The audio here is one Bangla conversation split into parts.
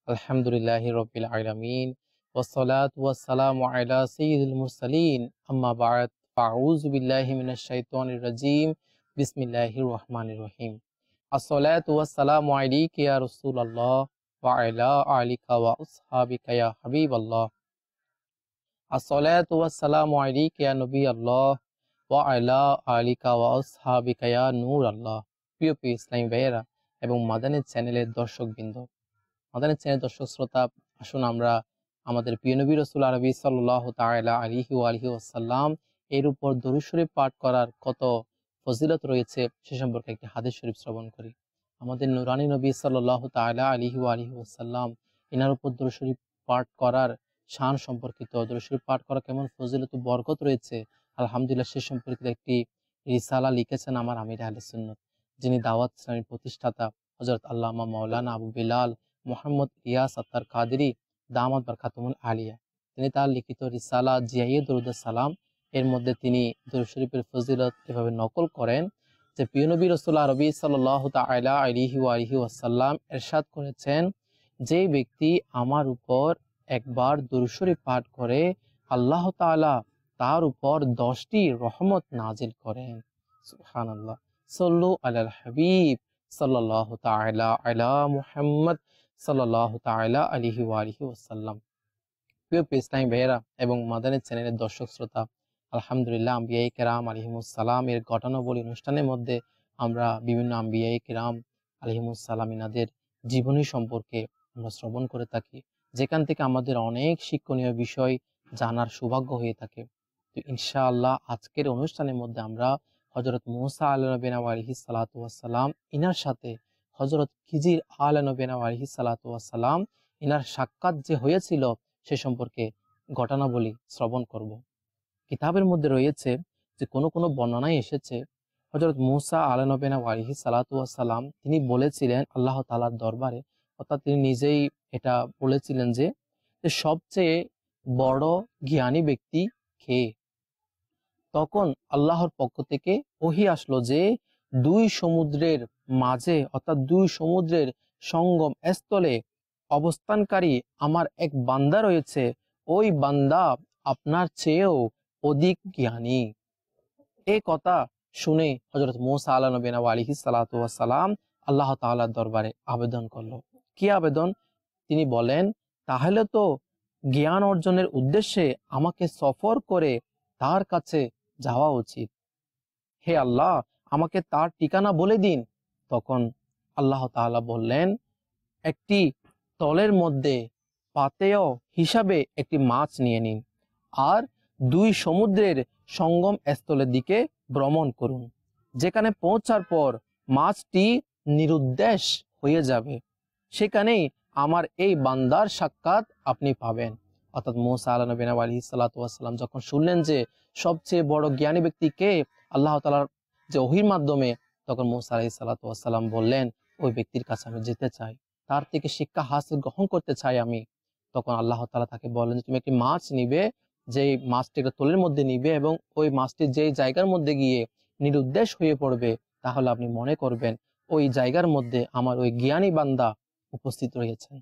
আলহামদুলিল্লাহি রাব্বিল আলামিন ওয়াসসালাতু ওয়াসসালামু আলা সাইয়্যিদিল মুরসালিন আম্মা বা'দ ফাউযু বিল্লাহি মিনাশ শাইতানির রাজীম বিসমিল্লাহির রহমানির রহিম আসসালাতু ওয়াসসালামু আলাইকা ইয়া রাসূলুল্লাহ ওয়া আলা আলিকা ওয়া আসহাবিকা ইয়া হাবিবাল্লাহ আসসালাতু ওয়াসসালামু আলাইকা ইয়া নবিয়াল্লাহ ওয়া আলা আলিকা ওয়া আসহাবিকা ইয়া নূরাল্লাহ। প্রিয় ইসলামী ভাইয়েরা এবং মাদানী চ্যানেলের দর্শকবৃন্দ, মাদানী চ্যানেল দর্শক শ্রোতা, আসুন আমরা আমাদের প্রিয় নবী রাসূল আরবি সাল্লাল্লাহু তাআলা আলাইহি ওয়া আলিহি ওয়াসাল্লাম এর উপর দরুদ শরীফ পাঠ করার কত ফজিলত রয়েছে সে সম্পর্কে একটি হাদিস শরীফ শ্রবণ করি। আমাদের নূরানী নবী সাল্লাল্লাহু তাআলা আলাইহি ওয়া আলিহি ওয়াসাল্লাম এনার উপর দরুদ শরীফ পাঠ করার শান সম্পর্কিত, দরুদ শরীফ পাঠ করা কেমন ফজিলত ও বরকত রয়েছে আলহামদুলিল্লাহ সে সম্পর্কিত একটি রিসালা লিখেছেন আমার আমির আহলে সুন্নাত, যিনি দাওয়াত ইসলামের প্রতিষ্ঠাতা হযরত আল্লামা মাওলানা আবু বিলাল মোহাম্মদ ইলিয়াস আত্তার কাদেরী দামাত বারকাতুহুল আলিয়া। তিনি তার লিখিত রিসালা জিয়ায়ে দরুদ সালাম এর মধ্যে তিনি দরুদ শরীফের ফজিলত এভাবে নকল করেন যে প্রিয় নবী রাসূল আরবি সাল্লাল্লাহু তাআলা আলাইহি ওয়া আলিহি ওয়াসাল্লাম ইরশাদ করেছেন, যে ব্যক্তি আমার উপর একবার দরুদ শরীফ পাঠ করে আল্লাহ তাআলা তার উপর 10টি রহমত নাজিল করেন। সুবহানাল্লাহ। সাল্লু আলাল হাবিব সাল্লাল্লাহু তাআলা আলা মুহাম্মদ সাল্লাল্লাহু তাআলা আলাইহি ওয়া আলিহি ওয়াসাল্লাম। প্রিয় ইসলামী ভাইয়েরা এবং মাদানী চ্যানেলের দর্শক শ্রোতা, আলহামদুলিল্লাহ আম্বিয়ায়ে কেরাম আলাইহিমুস সালাম এর ঘটনাবলী অনুষ্ঠানের মধ্যে আমরা বিভিন্ন আম্বিয়ায়ে কেরাম আলাইহিমুস সালাম ইনাদের জীবনী সম্পর্কে আমরা শ্রবণ করে থাকি, যেখান থেকে আমাদের অনেক শিক্ষণীয় বিষয় জানার সৌভাগ্য হয়ে থাকে। তো ইনশাআল্লাহ আজকের অনুষ্ঠানের মধ্যে আমরা হযরত মূসা আলাইহিস সালাতু ওয়াস সালাম ইনার সাথে হযরত খিজির আলাইহিস সালাতু ওয়াস সালাম ইনার সাক্ষাৎ যে হয়েছিল সে সম্পর্কে ঘটনাবলী শ্রবণ করব। কিতাবের মধ্যে রয়েছে যে কোনো বর্ণনায় এসেছে হযরত মূসা আলাইহিস সালাতু ওয়াস সালাম তিনি বলেছিলেন আল্লাহ তাআলার দরবারে, অর্থাৎ তিনি নিজেই এটা বলেছিলেন যে সবচেয়ে বড় জ্ঞানী ব্যক্তি কে? তখন আল্লাহর পক্ষ থেকে ওহী আসলো যে দুই সমুদ্রের মাঝে, অর্থাৎ দুই সমুদ্রের সঙ্গম স্থলে অবস্থানকারী আমার এক বান্দা রয়েছে, ওই বান্দা আপনার চেয়েও অধিক জ্ঞানী। এই কথা শুনে হযরত মূসা আলাইহিস সালাতু ওয়াস সালাম আল্লাহ তাআলার দরবারে আবেদন করলো। কি আবেদন? তিনি বলেন, তাহলে তো জ্ঞান অর্জনের উদ্দেশ্যে আমাকে সফর করে তার কাছে যাওয়া উচিত। হে আল্লাহ, আমাকে তার ঠিকানা বলে দিন। তখন আল্লাহ তাআলা বললেন, একটি তলের মধ্যে পাতেয় হিসাবে একটি মাছ নিয়ে নিন আর দুই সমুদ্রের সঙ্গম স্থলের দিকে ভ্রমণ করুন। যেখানে পৌঁছার পর মাছটি নিরুদ্দেশ হয়ে যাবে, সেখানেই আমার এই বান্দার সাক্ষাৎ আপনি পাবেন। অর্থাৎ মূসা আলাইহিস সালাতু ওয়াস সালাম যখন শুনলেন যে সবচেয়ে বড় জ্ঞানী ব্যক্তি কে, আল্লাহ তাআলার যে ওহীর মাধ্যমে, তখন মূসা আলাইহিস সালাতু ওয়াস সালাম বললেন, ওই ব্যক্তির কাছে আমি যেতে চাই, তার থেকে শিক্ষা হাসিল গ্রহণ করতে চাই আমি। তখন আল্লাহ তাআলা তাকে বললেন যে তুমি একটি মাছ নিবে, যেই মাছটি একটা তোলের মধ্যে নিবে এবং ওই মাছটি যেই জায়গার মধ্যে গিয়ে নিরুদ্দেশ হয়ে পড়বে, তাহলে আপনি মনে করবেন ওই জায়গার মধ্যে আমার ওই জ্ঞানী বান্দা উপস্থিত রয়েছেন।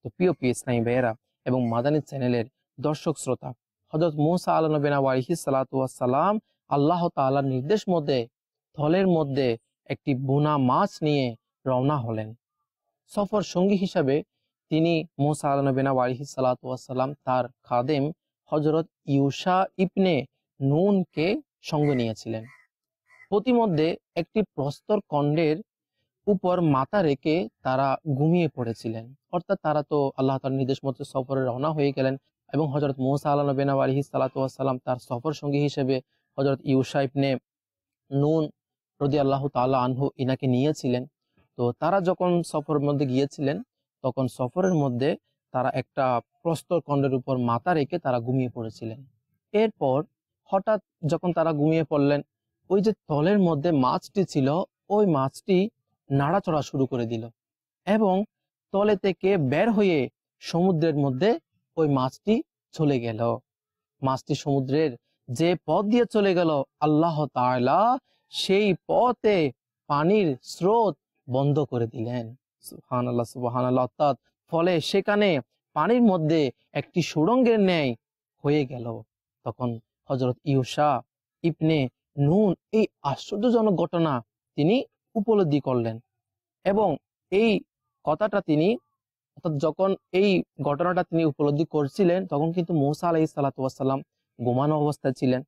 তো প্রিয় ইসলামী ভাইয়েরা এবং মাদানী চ্যানেলের দর্শক শ্রোতা, হযরত মূসা আলাইহিস সালাতু ওয়াস সালাম আল্লাহ তাআলার নির্দেশ মধ্যে থলের মধ্যে একটি বোনা মাছ নিয়ে রওনা হলেন। সফর সঙ্গী হিসাবে তিনি মূসা আলাইহিস সালাতু ওয়াস সালাম তার খাদেম হযরত ইউশা ইবনে নুনকে সঙ্গে নিয়েছিলেন। প্রতিমধ্যে একটি প্রস্তর খণ্ডের উপর মাথা রেখে তারা ঘুমিয়ে পড়েছিলেন। অর্থাৎ তারা তো আল্লাহ তাআলার নির্দেশ মতো সফরে রওনা হয়ে গেলেন এবং হযরত মূসা আলাইহিস সালাতু ওয়াস সালাম তার সফর সঙ্গী হিসেবে হযরত ইউশা ইবনে নুন রাদিয়াল্লাহু তাআলা আনহু ইনাকে নিয়েছিলেন। তো তারা যখন সফরের মধ্যে গিয়েছিলেন, তখন সফরের মধ্যে তারা একটা প্রস্তর খণ্ডের উপর মাথা রেখে তারা ঘুমিয়ে পড়েছিলেন। এরপর হঠাৎ যখন তারা ঘুমিয়ে পড়লেন, ওই যে তলের মধ্যে মাছটি ছিল, ওই মাছটি নাড়াচড়া শুরু করে দিল এবং তলে থেকে বের হয়ে সমুদ্রের মধ্যে ওই মাছটি চলে গেল। মাছটি সমুদ্রের যে পথ দিয়ে চলে গেল, আল্লাহ তাআলা সেই পথে পানির স্রোত বন্ধ করে দিলেন। সুবহানাল্লাহ সুবহানাল্লাহ। অর্থাৎ ফলে সেখানে পানির মধ্যে একটি সুড়ঙ্গের ন্যায় হয়ে গেল। তখন হযরত ইউশা ইবনে নুন এই আশ্চর্যজনক ঘটনা তিনি উপলব্ধি করলেন এবং এই কথাটা তিনি অর্থাৎ যখন এই ঘটনাটা তিনি উপলব্ধি করছিলেন তখন কিন্তু মূসা আলাইহিস সালাতু ওয়াস সালাম ঘুমানো অবস্থায় ছিলেন।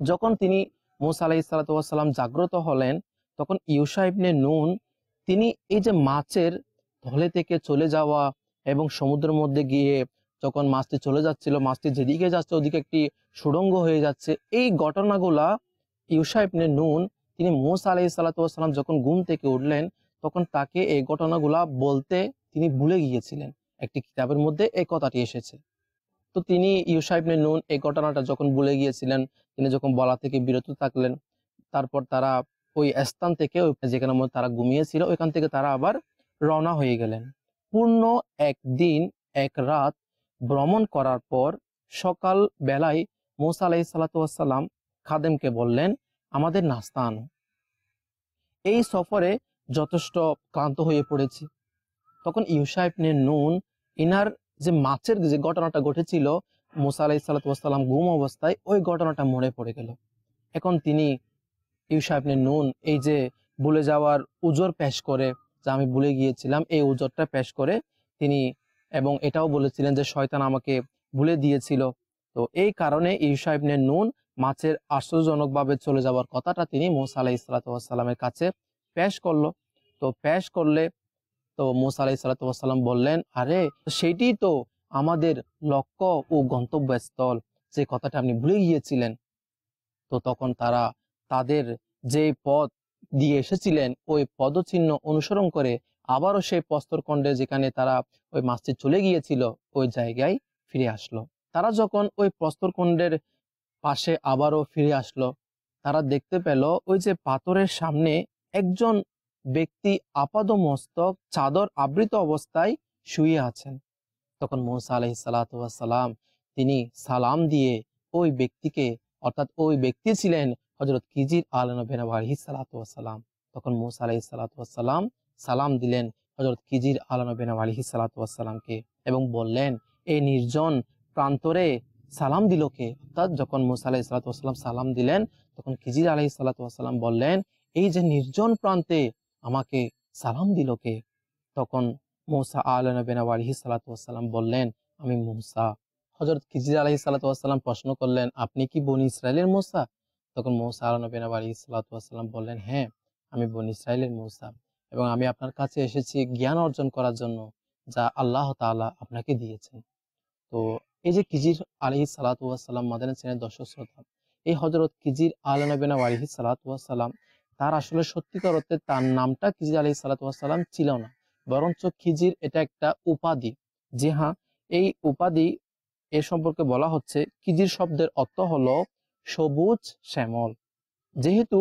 যখন তিনি মূসা আলাইহিস সালাতু ওয়াস সালাম জাগ্রত হলেন তখন ইউশা ইবনে নুন তিনি এই যে মাছের থলে থেকে চলে যাওয়া এবং সমুদ্রের মধ্যে গিয়ে যখন মাছটি চলে যাচ্ছিল, মাছটি যেদিকে যাচ্ছে ওদিকে একটি সুড়ঙ্গ হয়ে যাচ্ছে, এই ঘটনাগুলা ইউশা ইবনে নুন তিনি মূসা আলাইহিস সালাতু ওয়াস সালাম যখন ঘুম থেকে উঠলেন তখন তাকে এই ঘটনাগুলা বলতে তিনি ভুলে গিয়েছিলেন। একটি কিতাবের মধ্যে এই কথাটি এসেছে। তো তিনি ইউশা ইবনে নুন এই ঘটনাটা যখন ভুলে গিয়েছিলেন, তিনি যখন বলা থেকে বিরত থাকলেন, তারপর তারা ওই স্থান থেকে যেখানে তারা ঘুমিয়েছিল ওইখান থেকে তারা আবার রওনা হয়ে গেলেন। পূর্ণ একদিন এক রাত ভ্রমণ করার পর সকাল বেলায় মূসা আলাইহিস সালাতু ওয়াস সালাম খাদেমকে বললেন, আমাদের নাস্তা আনো, এই সফরে যথেষ্ট ক্লান্ত হয়ে পড়েছি। তখন ইউশা ইবনে নুন ইনার যে মাছের যে ঘটনাটা ঘটেছিল মূসা আলাইহিস সালাতু ওয়াস সালাম ঘুম অবস্থায়, ওই ঘটনাটা মনে পড়ে গেল। এখন তিনি ইউশা ইবনে নুন এই যে ভুলে যাওয়ার উজর পেশ করে, যে আমি ভুলে গিয়েছিলাম, এই উজরটা পেশ করে তিনি এবং এটাও বলেছিলেন যে শয়তান আমাকে ভুলে দিয়েছিল। তো এই কারণে ইউশা ইবনে নুন মাছের আশ্চর্যজনকভাবে চলে যাওয়ার কথাটা তিনি মূসা আলাইহিস সালাতু ওয়াস সালামের কাছে পেশ করলো। তো পেশ করলে তো মূসা আলাইহিস সালাতু ওয়াস সালাম বললেন, আরে সেটি তো আমাদের লক্ষ্য ও গন্তব্যস্থল, যে কথাটা আপনি ভুলে গিয়েছিলেন। তো তখন তারা তাদের যে পথ দিয়ে এসেছিলেন ওই পদচিহ্ন অনুসরণ করে আবারও সেই প্রস্তরখণ্ডে যেখানে তারা ওই মাছটি চলে গিয়েছিল ওই জায়গায় ফিরে আসলো। তারা যখন ওই প্রস্তরখণ্ডের পাশে আবারও ফিরে আসলো, তারা দেখতে পেল ওই যে পাথরের সামনে একজন ব্যক্তি আপাদমস্তক চাদর আবৃত অবস্থায় শুয়ে আছেন। তখন মূসা আলাইহিস সালাতু ওয়াস সালাম তিনি সালাম দিয়ে ওই ব্যক্তিকে, অর্থাৎ ওই ব্যক্তি ছিলেন হযরত খিজির আলাইহিস সালাতু ওয়াস সালাম। তখন মূসা আলাইহিস সালাতু ওয়াস সালাম সালাম দিলেন হযরত খিজির আলাইহিস সালাতু ওয়াস সালামকে এবং বললেন, এই নির্জন প্রান্তরে সালাম দিল কে? অর্থাৎ যখন মূসা আলাইহিস সালাতু ওয়াস সালাম সালাম দিলেন তখন খিজির আলাইহিস সালাতু ওয়াস সালাম বললেন, এই যে নির্জন প্রান্তে আমাকে সালাম দিল কে? তখন মূসা আলাইহিস সালাতু ওয়াস সালাম বললেন, আমি মূসা। হযরত খিজির আলাইহিস সালাতু ওয়াস সালাম প্রশ্ন করলেন, আপনি কি বনী ইসরাইলের মূসা? তখন মূসা আলাইহিস সালাতু ওয়াস সালাম বললেন, হ্যাঁ, আমি বনী ইসরাইলের মূসা এবং আমি আপনার কাছে এসেছি জ্ঞান অর্জন করার জন্য যা আল্লাহ তাআলা আপনাকে দিয়েছেন। তো এই যে খিজির আলাইহিস সালাতু ওয়াস সালাম মাদানী চ্যানেলের দর্শক শ্রোতা, এই হযরত খিজির আলাইহিস সালাতু ওয়াস সালাম তার আসলে সত্যিকার অর্থে তার নামটা খিজির আলাইহিস সালাতু ওয়াস সালাম ছিল না, বরঞ্চ খিজির এটা একটা উপাধি। জি হ্যাঁ, এই উপাধি এ সম্পর্কে বলা হচ্ছে খিজির শব্দের অর্থ হলো সবুজ শ্যামল। যেহেতু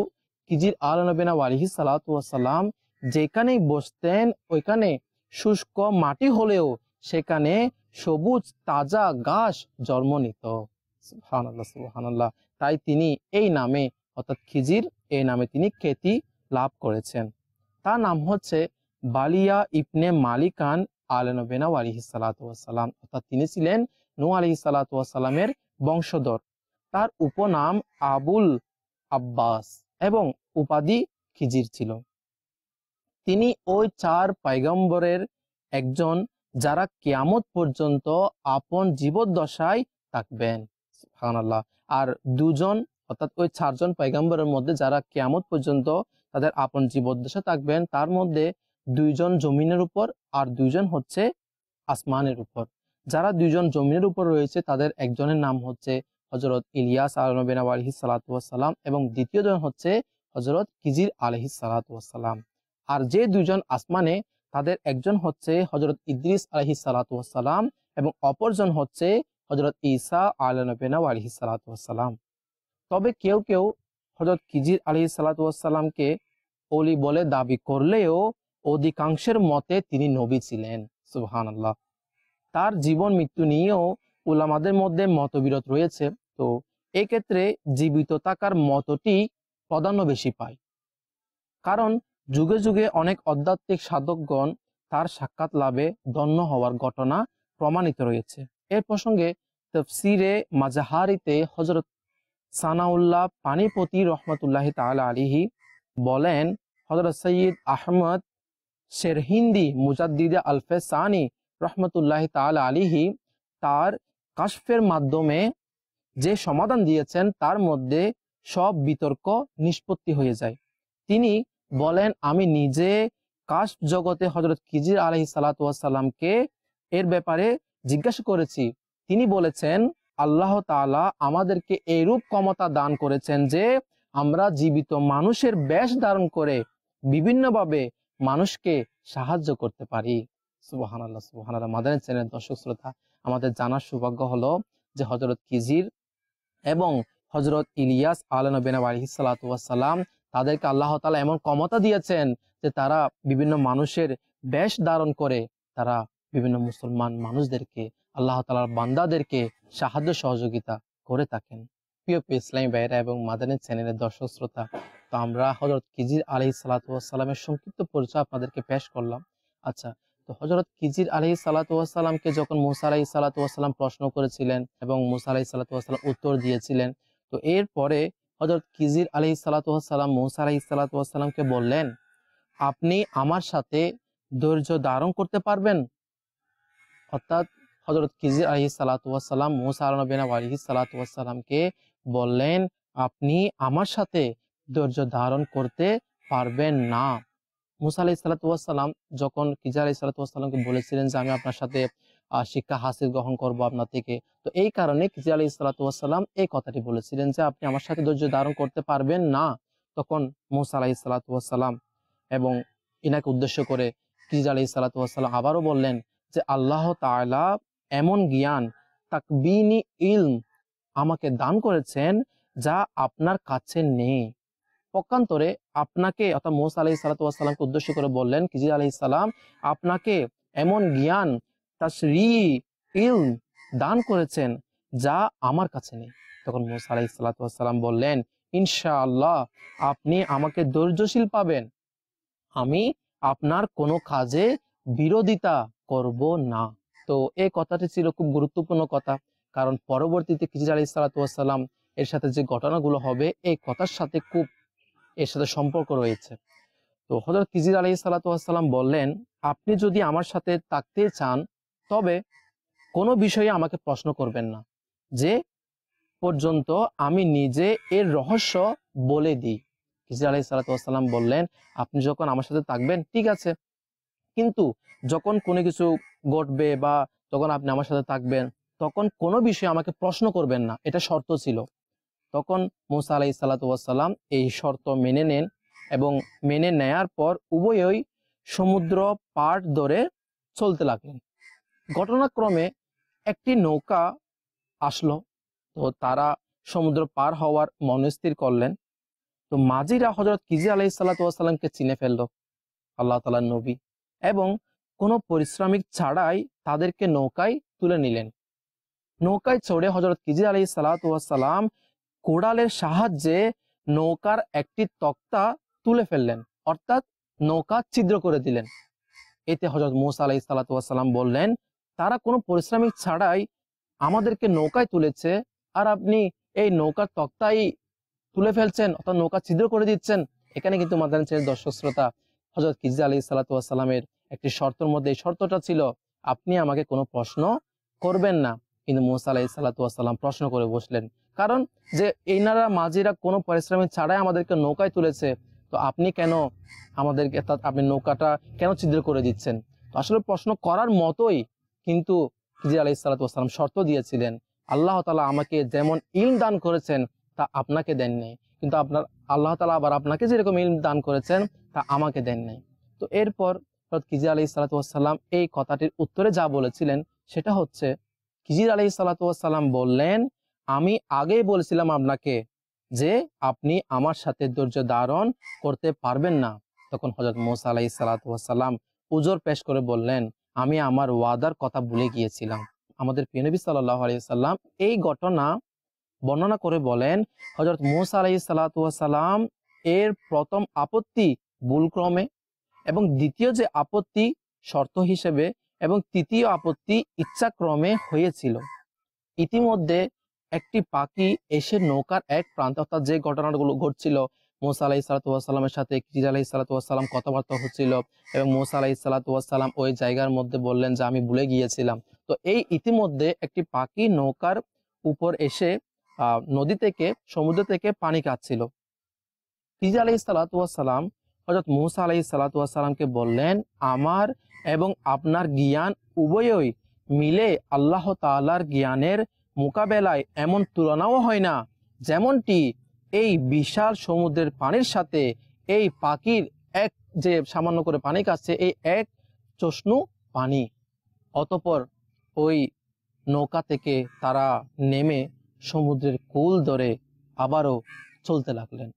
খিজির আলাইহিস সালাতু ওয়াস সালাম যেখানেই বসতেন ওইখানে শুষ্ক মাটি হলেও সেখানে সবুজ তাজা ঘাস জন্ম নিত। সুবহানাল্লাহ, সুবহানাল্লাহ। তাই তিনি এই নামে অর্থাৎ খিজির এই নামে তিনি খ্যাতি লাভ করেছেন। তার নাম হচ্ছে বালিয়া ইবনে মালিকান আলাইহিস সালাতু ওয়াস সালাম, অর্থাৎ তিনি ছিলেন নূহ আলাইহিস সালাতু ওয়াস সালামের বংশধর। তার উপনাম আবুল আব্বাস এবং উপাধি খিজির ছিল। তিনি ওই 4 পয়গম্বরের একজন যারা কিয়ামত পর্যন্ত আপন জীবদ্দশায় থাকবেন। সুবহানাল্লাহ। আর দুজন অর্থাৎ ওই 4 জন পয়গম্বরের মধ্যে যারা কিয়ামত পর্যন্ত তাদের আপন জীবদ্দশা থাকবেন, তার মধ্যে 2 জন জমিনের উপর আর 2 জন হচ্ছে আসমানের উপর। যারা 2 জন জমিনের উপর রয়েছে তাদের একজনের নাম হচ্ছে হযরত ইলিয়াস আলাইহিস সালাতু ওয়াস সালাম এবং দ্বিতীয় জন হচ্ছে হযরত খিজির আলাইহিস সালাতু ওয়াস সালাম। আর যে 2 জন আসমানে তাদের একজন হচ্ছে হযরত ইদ্রিস আলাইহিস সালাতু ওয়াস সালাম এবং অপরজন হচ্ছে হযরত ঈসা আলাইহিস সালাতু ওয়াস সালাম। তবে কেউ কেউ হযরত খিজির আলাইহিস সালাতু ওয়াস সালামকে ওলি বলে দাবি করলেও অধিকাংশের মতে তিনি নবী ছিলেন। সুবহানাল্লাহ। তার জীবন মৃত্যু নিয়েও উলামাদের মধ্যে মতবিরোধ রয়েছে। তো এক্ষেত্রে জীবিত থাকার মতটি প্রাধান্য বেশি পায়, কারণ যুগে যুগে অনেক আধ্যাত্মিক সাধকগণ তার সাক্ষাৎ লাভে ধন্য হওয়ার ঘটনা প্রমাণিত রয়েছে। এর প্রসঙ্গে তাফসিরে মাজাহারিতে হযরত সানাউল্লাহ পানিপতি রহমতুল্লাহি তাআলা আলাইহি বলেন, হযরত সৈয়দ আহমদ শেরহিন্দি মুজাদ্দিদে আলফে সানি রহমতুল্লাহি তাআলা আলাইহি তার কাশফের মাধ্যমে যে সমাধান দিয়েছেন তার মধ্যে সব বিতর্ক নিষ্পত্তি হয়ে যায়। তিনি বলেন, আমি নিজে কাশফ জগতে হযরত খিজির আলাইহিস সালাতু ওয়াস সালামকে এর ব্যাপারে জিজ্ঞাসা করেছি। তিনি বলেছেন, আল্লাহ তাআলা আমাদেরকে এইরূপ ক্ষমতা দান করেছেন যে আমরা জীবিত মানুষের বেশ ধারণ করে বিভিন্নভাবে মানুষকে সাহায্য করতে পারি। সুবহানাল্লাহ, সুবহানাল্লাহ। মাদানী চ্যানেল দর্শক শ্রোতা, আমাদের জানার সৌভাগ্য হলো যে হযরত খিজির এবং হযরত ইলিয়াস আলাইহিস সালাতু ওয়াস সালাম তাদেরকে আল্লাহ তাআলা এমন ক্ষমতা দিয়েছেন যে তারা বিভিন্ন মানুষের বেশ ধারণ করে তারা বিভিন্ন মুসলমান মানুষদেরকে, আল্লাহ তাআলার বান্দাদেরকে সাহায্য সহযোগিতা করে থাকেন। প্রিয় ইসলামী ভাইয়েরা এবং মাদানী চ্যানেলের দর্শক শ্রোতা, তো আমরা হযরত খিজির আলাইহিস সালাতু ওয়াস সালামের সংক্ষিপ্ত পরিচয় আপনাদেরকে পেশ করলাম। আচ্ছা, তো হযরত খিজির আলাইহিস সালাতু ওয়াস সালামকে যখন মূসা আলাইহিস সালাতু ওয়াস সালাম প্রশ্ন করেছিলেন এবং মূসা আলাইহিস সালাতু ওয়াস সালাম উত্তর দিয়েছিলেন, তো এরপরে হযরত খিজির আলাইহিস সালাতু ওয়াস সালাম মূসা আলাইহিস সালাতু ওয়াস সালামকে বললেন, আপনি আমার সাথে ধৈর্য ধারণ করতে পারবেন? অর্থাৎ হযরত খিজির আলাইহিস সালাতু ওয়াস সালাম মূসা আলাইহিস সালাতু ওয়াস সালামকে বললেন, আপনি আমার সাথে ধৈর্য ধারণ করতে পারবেন না। মূসা আলাইহিস সালাতু ওয়াস সালাম যখন খিজির আলাইহিস সালাতু ওয়াস সালামকে বলেছিলেন যে আমি আপনার সাথে শিক্ষা হাসিল গ্রহণ করব আপনার থেকে, তো এই কারণে খিজির আলাইহিস সালাতু ওয়াস সালাম এই কথাটি বলেছিলেন যে আপনি আমার সাথে ধৈর্য ধারণ করতে পারবেন না। তখন মূসা আলাইহিস সালাতু ওয়াস সালাম এবং ইনাকে উদ্দেশ্য করে খিজির আলাইহিস সালাতু ওয়াস সালাম আবারও বললেন যে আল্লাহ তাআলা এমন জ্ঞান, তাকবিনী ইলম আমাকে দান করেছেন যা আপনার কাছে নেই। পক্ষান্তরে আপনাকে, অর্থাৎ মূসা আলাইহিস সালাতু ওয়াস সালামকে উদ্দেশ্য করে বললেন খিজির আলাইহিস সালাম আপনাকে এমন জ্ঞান, তাশরী, ইলম দান করেছেন যা আমার কাছে নেই। তখন মূসা আলাইহিস সালাতু ওয়াস সালাম বললেন, ইনশাআল্লাহ আপনি আমাকে ধৈর্যশীল পাবেন, আমি আপনার কোনো কাজে বিরোধিতা করব না। তো এই কথাটি ছিল খুব গুরুত্বপূর্ণ কথা, কারণ পরবর্তীতে খিজির আলাইহিস সালাতু ওয়াস সালাম এর সাথে যে ঘটনাগুলো হবে এই কথার সাথে খুব এর সাথে সম্পর্ক রয়েছে। তো হযরত খিজির আলাইহিস সালাতু ওয়াস সালাম বললেন, আপনি যদি আমার সাথে থাকতে চান তবে কোনো বিষয়ে আমাকে প্রশ্ন করবেন না, যে পর্যন্ত আমি নিজে এর রহস্য বলে দিই। খিজির আলাইহিস সালাতু ওয়াস সালাম বললেন, আপনি যখন আমার সাথে থাকবেন ঠিক আছে, কিন্তু যখন কোনো কিছু ঘটবে বা যখন আপনি আমার সাথে থাকবেন তখন কোনো বিষয়ে আমাকে প্রশ্ন করবেন না, এটা শর্ত ছিল। তখন মূসা আলাইহিস সালাতু ওয়াস সালাম এই শর্ত মেনে নেন এবং মেনে নেয়ার পর উভয়ই সমুদ্র পাড় ধরে চলতে লাগলেন। ঘটনাক্রমে একটি নৌকা আসলো, তো তারা সমুদ্র পার হওয়ার মনস্থির করলেন। তো মাঝিরা হযরত খিজির আলাইহিস সালাতু ওয়াস সালামকে চিনে ফেললো, আল্লাহ তাআলার নবী, এবং কোনো পরিশ্রমিক ছাড়াই তাদেরকে নৌকায় তুলে নিলেন। নৌকায় চড়ে হযরত খিজির আলাইহিস সালাতু ওয়াস সালাম কোড়ালের সাহায্যে নৌকার একটি তক্তা তুলে ফেললেন, অর্থাৎ নৌকা ছিদ্র করে দিলেন। এতে হযরত মূসা আলাইহিস সালাতু ওয়াস সালাম বললেন, তারা কোনো পরিশ্রমিক ছাড়াই আমাদেরকে নৌকায় তুলেছে, আর আপনি এই নৌকার তক্তাই তুলে ফেলছেন, অর্থাৎ নৌকা ছিদ্র করে দিচ্ছেন। এখানে কিন্তু মাদানী চ্যানেলের দর্শক শ্রোতা, হযরত খিজির আলাইহিস সালাতু ওয়াস সালামের একটি শর্তের মধ্যে এই শর্তটা ছিল, আপনি আমাকে কোনো প্রশ্ন করবেন না। কিন্তু মূসা আলাইহিস সালাতু ওয়াস সালাম প্রশ্ন করে বসলেন, কারণ যে এইনারা মাঝিরা কোনো পরিশ্রমিক ছাড়াই আমাদেরকে নৌকায় তুলেছে, তো আপনি কেন আমাদেরকে, আপনি নৌকাটা কেন ছিদ্র করে দিচ্ছেন? তো আসলে প্রশ্ন করার মতোই, কিন্তু খিজির আলাইহিস সালাতু ওয়াস সালাম শর্ত দিয়েছিলেন, আল্লাহ তাআলা আমাকে যেমন ইলম দান করেছেন তা আপনাকে দেন নাই, কিন্তু আপনার আল্লাহ তাআলা আবার আপনাকে যেরকম ইলম দান করেছেন তা আমাকে দেন নাই। তো এরপর হযরত খিজির আলাইহিস সালাতু ওয়াস সালাম এই কথাটির উত্তরে যা বলেছিলেন সেটা হচ্ছে, খিজির আলাইহিস সালাতু ওয়াস সালাম বললেন, আমি আগেই বলেছিলাম আপনাকে যে আপনি আমার সাথে ধৈর্য ধারণ করতে পারবেন না। তখন হযরত মূসা আলাইহিস সালাতু ওয়াস সালাম উযর পেশ করে বললেন, আমি আমার ওয়াদার কথা ভুলে গিয়েছিলাম। আমাদের প্রিয় নবী সাল্লাল্লাহু আলাইহি ওয়াসাল্লাম এই ঘটনা বর্ণনা করে বলেন, হযরত মূসা আলাইহিস সালাতু ওয়াস সালাম এর প্রথম আপত্তি ভুলক্রমে এবং দ্বিতীয় যে আপত্তি শর্ত হিসেবে, এবং তৃতীয় আপত্তি ইচ্ছাক্রমে হয়েছিল। ইতিমধ্যে একটি পাখি এসে নৌকার এক প্রান্তে, অর্থাৎ যে ঘটনাগুলো ঘটছিল, মুসা আলাইহিসসালামের সাথে খিজির আলাইহিসসালাম কথাবার্তা হচ্ছিল, এবং মুসা আলাইহিসসালাম ওই জায়গার মধ্যে বললেন যে আমি ভুলে গিয়েছিলাম। তো এই ইতিমধ্যে একটি পাখি নৌকার উপর এসে নদী থেকে, সমুদ্র থেকে পানি খাচ্ছিল। খিজির আলাইহিসসালাম হযরত মুসা আলাইহিসসালামকে বললেন, আমার এবং আপনার জ্ঞান উভয়ই মিলে আল্লাহ তাআলার জ্ঞানের মোকাবেলায় এমন তুলনাও হয় না, যেমনটি এই বিশাল সমুদ্রের পানির সাথে এই পাখির এক যে সামান্য করে পানি খাচ্ছে, এই এক চষ্ণু পানি। অতঃপর ওই নৌকা থেকে তারা নেমে সমুদ্রের কূল ধরে আবারও চলতে লাগলেন।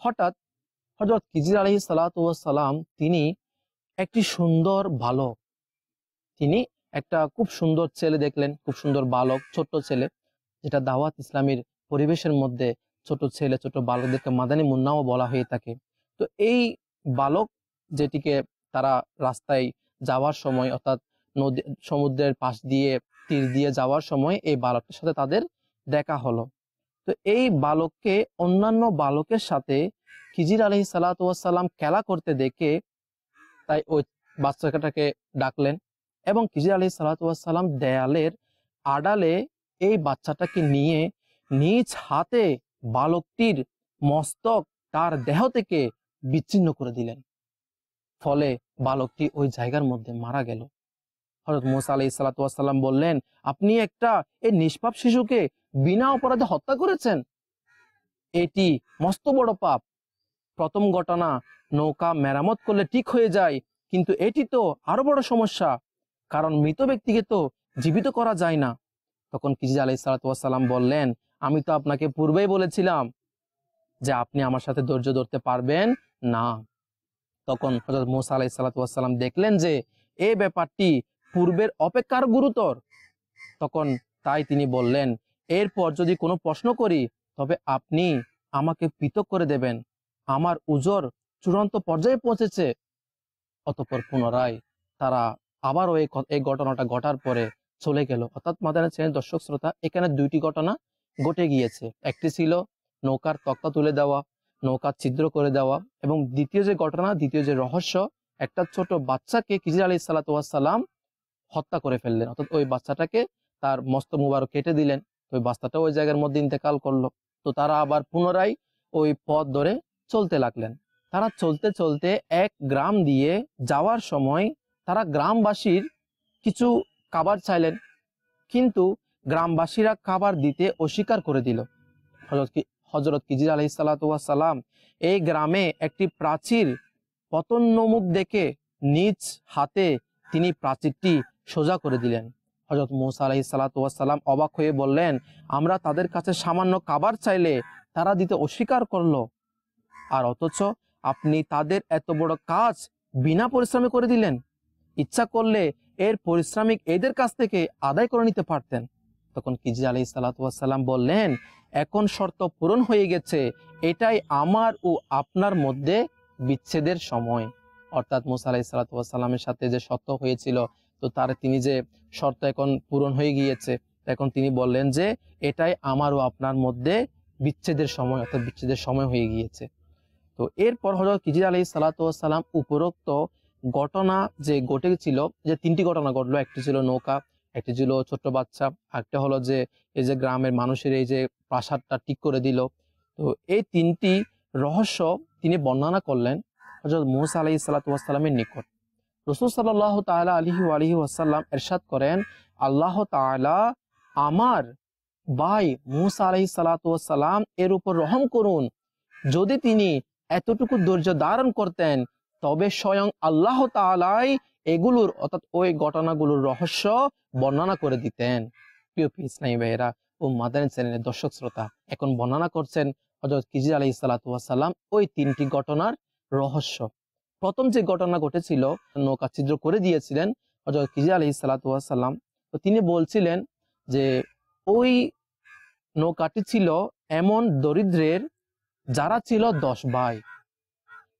হঠাৎ হযরত খিজির আলাইহিসসালাম তিনি একটি সুন্দর বালক, তিনি একটা খুব সুন্দর ছেলে দেখলেন, খুব সুন্দর বালক, ছোট্ট ছেলে, যেটা দাওয়াত ইসলামের পরিবেশের মধ্যে ছোট ছেলে, ছোট বালকদেরকে মাদানী মুন্নাও বলা হয়ে থাকে। তো এই বালক যেটিকে তারা রাস্তায় যাওয়ার সময়, অর্থাৎ নদী সমুদ্রের পাশ দিয়ে তীর দিয়ে যাওয়ার সময় এই বালকটার সাথে তাদের দেখা হলো। তো এই বালককে অন্যান্য বালকের সাথে খিজির আলাইহিসসালাম খেলা করতে দেখে তাই ওই বাচ্চাটাকে ডাকলেন, এবং খিজির আলাইহিসসালাম দেয়ালের আড়ালে এই বাচ্চাটাকে নিয়ে নিজ হাতে বালকটির মস্তক তার দেহ থেকে বিচ্ছিন্ন করে দিলেন। ফলে বালকটি ওই জায়গার মধ্যে মারা গেল। হযরত মুসা আলাইহিসসালাম বললেন, আপনি একটা এই নিষ্পাপ শিশুকে বিনা অপরাধে হত্যা করেছেন, এটি মস্ত বড় পাপ। প্রথম ঘটনা, নৌকা মেরামত করলে ঠিক হয়ে যায়, কিন্তু এটি তো আরো বড় সমস্যা, কারণ মৃত ব্যক্তিকে তো জীবিত করা যায় না। তখন খিজির আলাইহিসসালাম বললেন, আমি তো আপনাকে পূর্বেই বলেছিলাম যে আপনি আমার সাথে ধৈর্য ধরতে পারবেন না। তখন হযরত মুসা আলাইহিসসালাম দেখলেন যে এই ব্যাপারটি পূর্বের অপেক্ষার গুরুতর। তখন তাই তিনি বললেন, এরপর যদি কোনো প্রশ্ন করি তবে আপনি আমাকে পৃথক করে দেবেন, আমার উজর চূড়ান্ত পর্যায়ে পৌঁছেছে। অতঃপর পুনরায় তারা আবারও এই ঘটনাটা ঘটার পরে চলে গেল। অর্থাৎ মাদানী চ্যানেল দর্শক শ্রোতা, এখানে দুইটি ঘটনা ঘটে গিয়েছে। একটি ছিল নৌকার তক্তা তুলে দেওয়া, নৌকার ছিদ্র করে দেওয়া, এবং দ্বিতীয় যে ঘটনা, দ্বিতীয় যে রহস্য, একটা ছোট বাচ্চাকে খিজির আলাইহিসসালাম হত্যা করে ফেললেন, অর্থাৎ ওই বাচ্চাটাকে তার মস্ত মুবারক কেটে দিলেন। ওই বাচ্চাটা ওই জায়গার মধ্যে ইন্তেকাল করলো। তো তারা আবার পুনরায় ওই পথ ধরে চলতে লাগলেন। তারা চলতে চলতে এক গ্রাম দিয়ে যাওয়ার সময় তারা গ্রামবাসীর কিছু খাবার চাইলেন, কিন্তু গ্রামবাসীরা খাবার দিতে অস্বীকার করে দিল। হযরত খিজির আলাইহিসসালাম এই গ্রামে একটি প্রাচীর পতনোন্মুখ দেখে নিজ হাতে তিনি প্রাচীরটি সোজা করে দিলেন। হযরত মুসা আলাইহিসসালাম অবাক হয়ে বললেন, আমরা তাদের কাছে সামান্য খাবার চাইলে তারা দিতে অস্বীকার করলো, আর অথচ আপনি তাদের এত বড় কাজ বিনা পরিশ্রমে করে দিলেন। ইচ্ছা করলে এর পারিশ্রমিক এদের কাছ থেকে আদায় করে নিতে পারতেন। তখন খিজির আলাইহিসসালাম বললেন, এখন শর্ত পূরণ হয়ে গেছে, এটাই আমার ও আপনার মধ্যে বিচ্ছেদের সময়। অর্থাৎ মুসা আলাইহিসসালামের সাথে যে শর্ত হয়েছিল, তো তিনি যে শর্ত এখন পূরণ হয়ে গিয়েছে, এখন তিনি বললেন যে এটাই আমার ও আপনার মধ্যে বিচ্ছেদের সময়, অর্থাৎ বিচ্ছেদের সময় হয়ে গিয়েছে। তো এরপর হযরত খিজির আলাইহিসসালাম উপরোক্ত ঘটনা যে ঘটেছিল, যে তিনটি ঘটনা ঘটলো, একটি ছিল নৌকা, একটি ছিল ছোট্ট বাচ্চা, একটা হলো যে এই যে গ্রামের মানুষের এই যে প্রাসাদটা ঠিক করে দিল। তো এই তিনটি রহস্য তিনি বর্ণনা করলেন হযরত মুসা আলাইহিসসালামের নিকট। রাসূল সাল্লাল্লাহু তাআলা আলাইহি ওয়াসাল্লাম ইরশাদ করেন, আল্লাহ তাআলা আমার ভাই মুসা আলাইহিসসালাম এর উপর রহম করুন, যদি তিনি এতটুকু ধৈর্য ধারণ করতেন তবে স্বয়ং আল্লাহ তাআলাই এগুলোর, অর্থাৎ ওই ঘটনাগুলোর রহস্য বর্ণনা করে দিতেন। প্রিয় ইসলামী ভাইয়েরা ও মাদানী চ্যানেলের দর্শক শ্রোতা, এখন বর্ণনা করছেন হযরত খিজির আলাইহিসসালাম ওই তিনটি ঘটনার রহস্য। প্রথম যে ঘটনা ঘটেছিল, নৌকা ছিদ্র করে দিয়েছিলেন হযরত খিজির আলাইহিসসালাম, তো তিনি বলছিলেন যে ওই নৌকাটি ছিল এমন দরিদ্রের যারা ছিল 10 ভাই,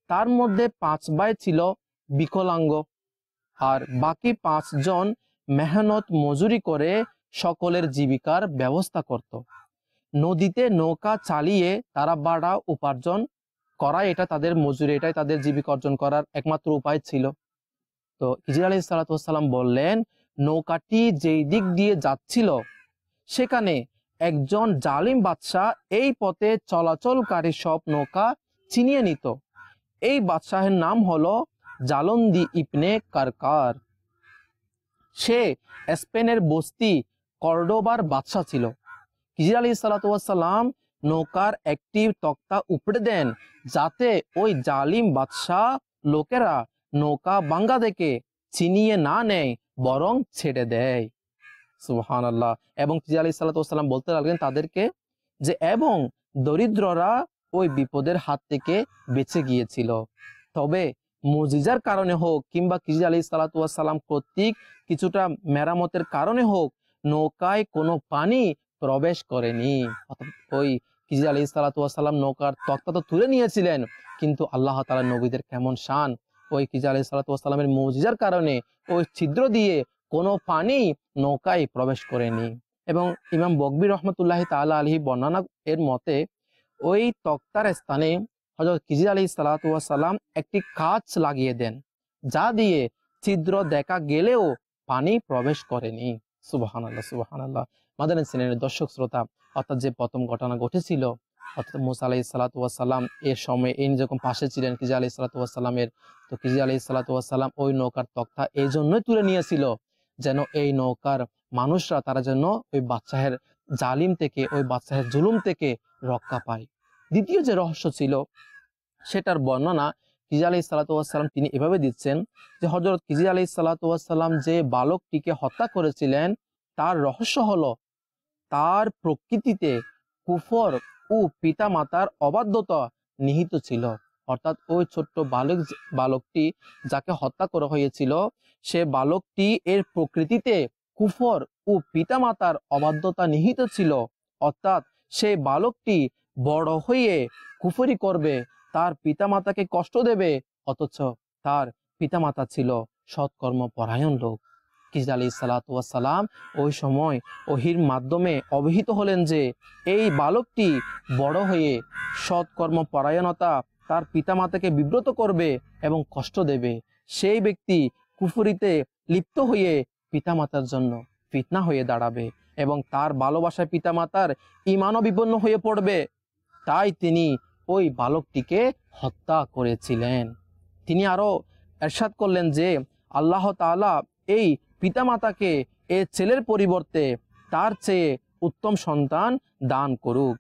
তার মধ্যে 5 ভাই ছিল বিকলাঙ্গ, আর বাকি 5 জন মেহনত মজুরি করে সকলের জীবিকার ব্যবস্থা করত। নদীতে নৌকা চালিয়ে তারা বাড়া উপার্জন করা, এটা তাদের মজুরি, এটাই তাদের জীবিকা অর্জন করার একমাত্র উপায় ছিল। তো খিজির আলাইহিস সালাতু ওয়াস সালাম বললেন, নৌকাটি যেই দিক দিয়ে যাচ্ছিল সেখানে একজন জালিম বাদশাহ এই পথে চলাচলকারী সব নৌকা ছিনিয়ে নিত। এই বাদশাহের নাম হলো জালন্দি ইবনে কারকার। সে স্পেনের বস্তি কর্ডোবার বাদশাহ ছিল। খিজির আলাইহিস সালাতু ওয়াস সালাম নৌকার একটি তক্তা উপড়ে দেন, যাতে ওই জালিম বাদশাহ লোকেরা নৌকা ভাঙ্গা দেখে ছিনিয়ে না নেয়, বরং ছেড়ে দেয়। সুবহানাল্লাহ। এবং খিজির আলাইহিস সালাতু ওয়াস সালাম বলতে লাগলেন তাদেরকে যে, এবং দরিদ্ররা ওই বিপদের হাত থেকে বেঁচে গিয়েছিল। তবে মুজিজার কারণে হোক কিংবা খিজির আলাইহিস সালাতু ওয়াস সালাম কর্তৃক কিছুটা মেরামতের কারণে হোক, নৌকায় কোনো পানি প্রবেশ করেনি। ওই খিজির আলাইহিস সালাতু ওয়াস সালাম নৌকার তক্তা তো তুলে নিয়েছিলেন, কিন্তু আল্লাহ তাআলা নবীদের কেমন শান, ওই খিজির আলাইহিস সালাতু ওয়াস সালামের মুজিজার কারণে ওই ছিদ্র দিয়ে কোনো পানি নৌকায় প্রবেশ করেনি। এবং ইমাম বকবী রহমতুল্লাহি তাআলা আলাইহি বর্ণনা এর মতে ওই তক্তার স্থানে হযরত খিজির আলাইহিস সালাতু ওয়াস সালাম একটি কাঁচ লাগিয়ে দেন, যা দিয়ে ছিদ্র দেখা গেলেও পানি প্রবেশ করেনি। সুবহানাল্লাহ, সুবহানাল্লাহ। মাদানী চ্যানেলের দর্শক শ্রোতা, অর্থাৎ যে প্রথম ঘটনা ঘটেছিল, অর্থাৎ মুসা আলাইহিস সালাতু ওয়াস সালাম এর সময় এই যখন পাশে ছিলেন খিজির আলাইহিস সালাতু ওয়াস সালামের, তো খিজির আলাইহিস সালাতু ওয়াস সালাম ওই নৌকার তক্তা এই জন্যই তুলে নিয়েছিল যেন এই নৌকার মানুষরা তারা যেন ওই বাদশাহের জালিম থেকে, ওই বাদশাহের জুলুম থেকে রক্ষা পায়। দ্বিতীয় যে রহস্য ছিল সেটার বর্ণনা খিজির আলাইহিস সালাতু ওয়াস সালাম তিনি এভাবে দিচ্ছেন যে, হযরত খিজির আলাইহিস সালাতু ওয়াস সালাম যে বালকটিকে হত্যা করেছিলেন তার রহস্য হলো তার প্রকৃতিতে কুফর ও পিতামাতার অবাধ্যতা নিহিত ছিল। অর্থাৎ ওই ছোট্ট বালকটি যাকে হত্যা করা হয়েছিল, সে বালকটি এর প্রকৃতিতে কুফর ও পিতামাতার অবাধ্যতা নিহিত ছিল। অর্থাৎ সেই বালকটি বড় হয়ে কুফরি করবে, তার পিতামাতাকে কষ্ট দেবে, অথচ তার পিতামাতা ছিল সৎকর্ম পরায়ণ লোক। খিজির আলাইহিস সালাতু ওয়াস সালাম ওই সময় ওহির মাধ্যমে অবহিত হলেন যে এই বালকটি বড় হয়ে সৎকর্ম পরায়ণতা, তার পিতামাতাকে বিব্রত করবে এবং কষ্ট দেবে। সেই ব্যক্তি কুফরিতে লিপ্ত হয়ে পিতামাতার জন্য ফিতনা হয়ে দাঁড়াবে এবং তার ভালোবাসায় পিতামাতার ঈমানও বিপন্ন হয়ে পড়বে। তাই তিনি ওই বালকটিকে হত্যা করেছিলেন। তিনি আরো ইরশাদ করলেন যে আল্লাহ তাআলা এই পিতামাতাকে এই ছেলের পরিবর্তে তার চেয়ে উত্তম সন্তান দান করুক,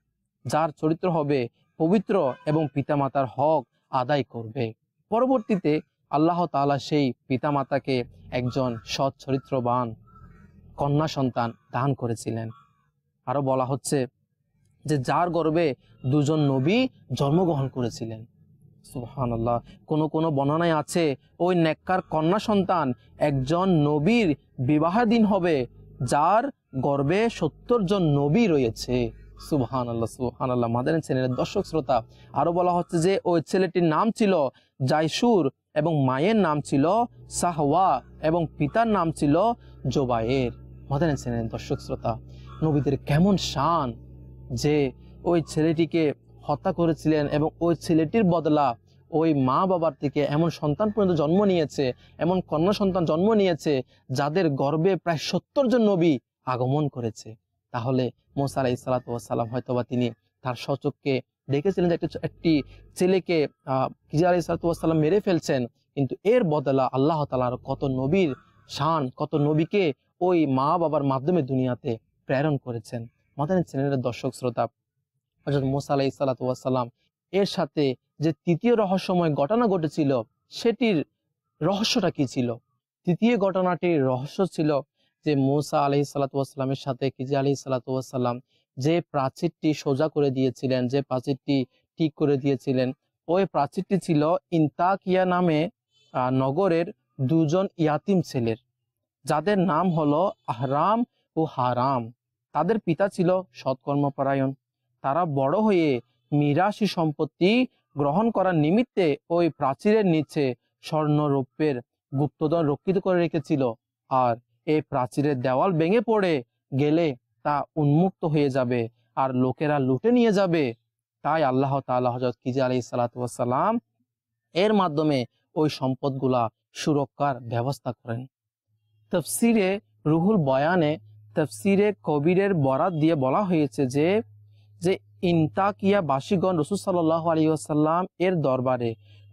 যার চরিত্র হবে পবিত্র এবং পিতামাতার হক আদায় করবে। পরবর্তীতে আল্লাহ তাআলা সেই পিতামাতাকে একজন সৎ চরিত্রবান কন্যা সন্তান দান করেছিলেন। আরো বলা হচ্ছে যে যার গর্ভে 2 জন নবী জন্মগ্রহণ করেছিলেন। সুবহানাল্লাহ। কোন বর্ণনায় আছে ওই নেককার কন্যা সন্তান একজন নবীর বিবাহের দিন হবে, যার গর্ভে 70 জন নবী রয়েছে। সুবহানাল্লাহ, সুবহানাল্লাহ। মাদানী চ্যানেলের দর্শক শ্রোতা, আরো বলা হচ্ছে যে ওই ছেলেটির নাম ছিল জাইসুর এবং মায়ের নাম ছিল সাহওয়া এবং পিতার নাম ছিল জোবায়ের। মাদানী চ্যানেলের দর্শক শ্রোতা, নবীদের কেমন শান যে ওই ছেলেটিকে হত্যা করেছিলেন এবং ওই ছেলেটির বদলা ওই মা বাবার থেকে এমন সন্তান পর্যন্ত জন্ম নিয়েছে, এমন কন্যা সন্তান জন্ম নিয়েছে যাদের গর্ভে প্রায় 70 জন নবী আগমন করেছে। তাহলে মুসা আলাইহিস সালাতু ওয়াস সালাম হয়তোবা তিনি তার স্বচক্ষে দেখেছিলেন যে একটি ছেলেকে খিজির আলাইহিস সালাতু ওয়াস সালাম মেরে ফেলছেন, কিন্তু এর বদলা আল্লাহ তাআলার কত নবীর শান, কত নবীকে ওই মা বাবার মাধ্যমে দুনিয়াতে প্রেরণ করেছেন। মাদানী চ্যানেলের দর্শক শ্রোতা, হযরত মুসা আলাইহিস সালাতু ওয়াস সালাম এর সাথে যে তৃতীয় রহস্যময় ঘটনা ঘটেছিল সেটির রহস্যটা কি ছিল? তৃতীয় ঘটনাটির রহস্য ছিল যে মুসা আলাইহিস সালাতু ওয়াস সালামের সাথে খিজির আলাইহিস সালাতু ওয়াস সালাম যে প্রাচীরটি সোজা করে দিয়েছিলেন, যে প্রাচীরটি ঠিক করে দিয়েছিলেন, ওই প্রাচীরটি ছিল ইনতাকিয়া নামে নগরের 2 জন ইয়াতিম ছেলের, যাদের নাম হলো আহরাম ও হারাম। তাদের পিতা ছিল সৎকর্মপরায়ণ। তারা বড় হয়ে মিরাশি সম্পত্তি গ্রহণ করার নিমিত্তে ওই প্রাচীরের নিচে স্বর্ণ রৌপ্যের গুপ্তধন রক্ষিত করে রেখেছিল, আর এই প্রাচীরের দেওয়াল ভেঙে পড়ে গেলে তা উন্মুক্ত হয়ে যাবে আর লোকেরা লুটে নিয়ে যাবে। তাই আল্লাহ তাআলা হযরত খিজির আলাইহিস সালাতু ওয়াস সালাম এর মাধ্যমে ওই সম্পদগুলা সুরক্ষার ব্যবস্থা করেন। তাফসিরে রুহুল বয়ানে তাফসিরে কবিরের বরাত দিয়ে বলা হয়েছে যে যে ইনতাকিয়া বাসীগণ রাসূল সাল্লাল্লাহু আলাইহি ওয়াসাল্লাম এর দরবারে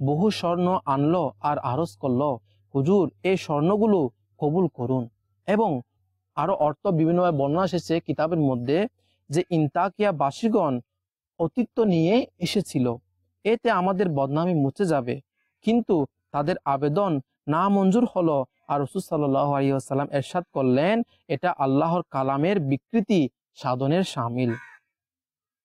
বহু স্বর্ণ আনলো আর আরজ করলো, হুজুর এই স্বর্ণগুলো কবুল করুন। এবং আরো অর্থ বিভিন্নভাবে বর্ণনা এসেছে কিতাবের মধ্যে যে ইনতাকিয়া বাসীগণ অতিথ্য নিয়ে এসেছিল, এতে আমাদের বদনামি মুছে যাবে, কিন্তু তাদের আবেদন না মঞ্জুর হলো। আর রাসূল সাল্লাল্লাহু আলাইহি ওয়াসাল্লাম ইরশাদ করলেন, এটা আল্লাহর কালামের বিকৃতি সাধনের শামিল।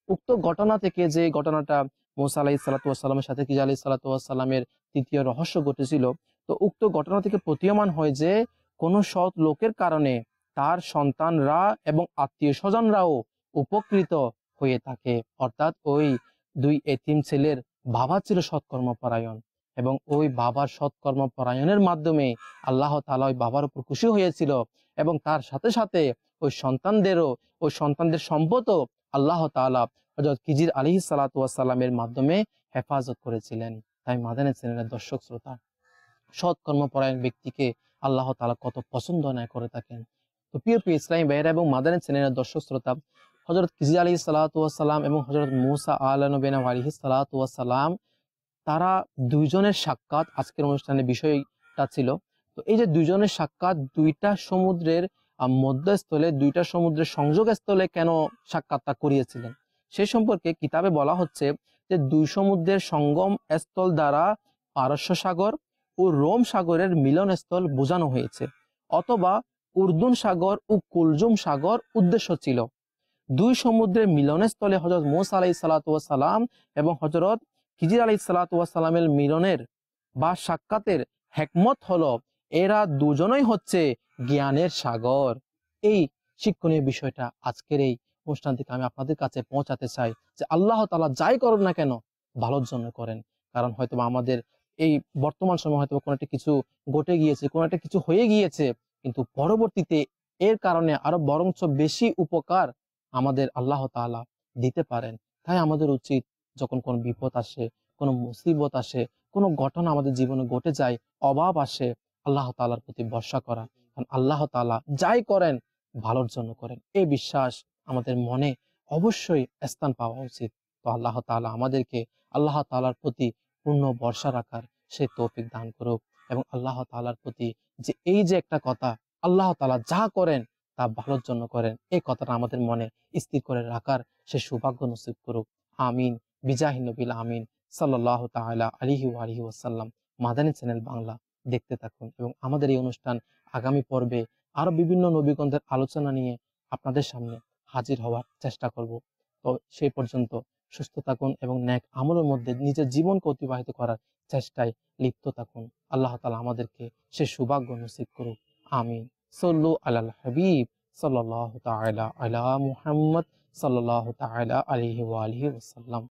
উক্ত ঘটনা থেকে, যে ঘটনাটা মুসা আলাইহিস সালাতু ওয়াস সালামের সাথে খিজির আলাইহিস সালাতু ওয়াস সালামের তৃতীয় রহস্য ঘটেছিল, তো উক্ত ঘটনা থেকে প্রতীয়মান হয় যে কোনো সৎ লোকের কারণে তার সন্তানরা এবং আত্মীয় স্বজনরাও উপকৃত হয়ে থাকে। অর্থাৎ ওই দুই এতিম ছেলের বাবা ছিল সৎকর্মপরায়ণ, এবং ওই বাবার সৎকর্মপরায়ণের মাধ্যমে আল্লাহ তাআলা ওই বাবার উপর খুশি হয়েছিল, এবং তার সাথে সাথে ওই সন্তানদেরও, ওই সন্তানদের সম্পদও আল্লাহ তাআলা হযরত খিজির আলাইহিস সালাতু ওয়াস সালামের মাধ্যমে হেফাজত করেছিলেন। তাই মাদানী চ্যানেলের দর্শক শ্রোতা, সৎ কর্মপরায়ণ ব্যক্তিকে আল্লাহ তাআলা কত পছন্দ না করে থাকেন। তো প্রিয় ইসলামী ভাইয়েরা এবং মাদানী চ্যানেলের দর্শক শ্রোতা, হযরত খিজির আলাইহিস সালাতু ওয়াস সালাম এবং হযরত মূসা আলাইহিস সালাতু ওয়াস সালাম, তারা দুইজনের সাক্ষাৎ আজকের অনুষ্ঠানের বিষয়টা ছিল। তো এই যে দুইজনের সাক্ষাৎ দুইটা সমুদ্রের মধ্যস্থলে, দুইটা সমুদ্রের সংযোগস্থলে কেন সাক্ষাৎটা করিয়েছিলেন সে সম্পর্কে কিতাবে বলা হচ্ছে যে দুই সমুদ্রের সঙ্গম স্থল দ্বারা পারস্য সাগর ও রোম সাগরের মিলনস্থল বোঝানো হয়েছে, অথবা উর্দুন সাগর ও কুলজুম সাগর উদ্দেশ্য ছিল। দুই সমুদ্রের মিলনস্থলে হযরত মূসা আলাইহিস সালাতু ওয়াস সালাম এবং হযরত খিজির আলাইহিস সালাতু ওয়াস সালামের মিলনের বা সাক্ষাতের হিকমত হলো এরা দুজনেই হচ্ছে জ্ঞানের সাগর। এই শিক্ষণীয় বিষয়টা আজকের এই অনুষ্ঠান থেকে আমি আপনাদের কাছে পৌঁছাতে চাই যে আল্লাহ তাআলা যাই করেন না কেন ভালোর জন্য করেন। কারণ হয়তো আমাদের এই বর্তমান সময় হয়তো কোনো একটা কিছু ঘটে গিয়েছে, কোনো একটা কিছু হয়ে গিয়েছে, কিন্তু পরবর্তীতে এর কারণে আরো বরঞ্চ বেশি উপকার আমাদের আল্লাহ তাআলা দিতে পারেন। তাই আমাদের উচিত যখন কোনো বিপদ আসে, কোনো মুসিবত আসে, কোনো ঘটনা আমাদের জীবনে ঘটে যায়, অভাব আসে, আল্লাহ তাআলার প্রতি ভরসা করা। কারণ আল্লাহ তাআলা যাই করেন ভালোর জন্য করেন, এই বিশ্বাস আমাদের মনে অবশ্যই স্থান পাওয়া উচিত। তো আল্লাহ তাআলা আমাদেরকে আল্লাহ তাআলার প্রতি পূর্ণ ভরসা রাখার সে তৌফিক দান করুক, এবং আল্লাহ তাআলার প্রতি যে এই যে একটা কথা, আল্লাহ তাআলা যা করেন তা ভালোর জন্য করেন, এই কথাটা আমাদের মনে স্থির করে রাখার সে সৌভাগ্য নসিব করুক। আমিন বিজাহি নবিল আমিন সাল্লাল্লাহু তাআলা আলাইহি ওয়া আলিহি ওয়াসাল্লাম। মাদানী চ্যানেল বাংলা দেখতে থাকুন, এবং আমাদের এই অনুষ্ঠান আগামী পর্বে আরো বিভিন্ন নবীগণের আলোচনা নিয়ে আপনাদের সামনে হাজির হওয়ার চেষ্টা করব। তো সেই পর্যন্ত সুস্থ থাকুন এবং নেক আমলের মধ্যে নিজের জীবনকে অতিবাহিত করার চেষ্টায় লিপ্ত থাকুন। আল্লাহ তাআলা আমাদেরকে সে সৌভাগ্য নসিব করুক। আমিন। সল্লু আলাল হাবিব সাল্লাল্লাহু তাআলা আলা মুহাম্মদ সাল্লাল্লাহু তাআলা আলাইহি ওয়া আলিহি ওয়াসাল্লাম।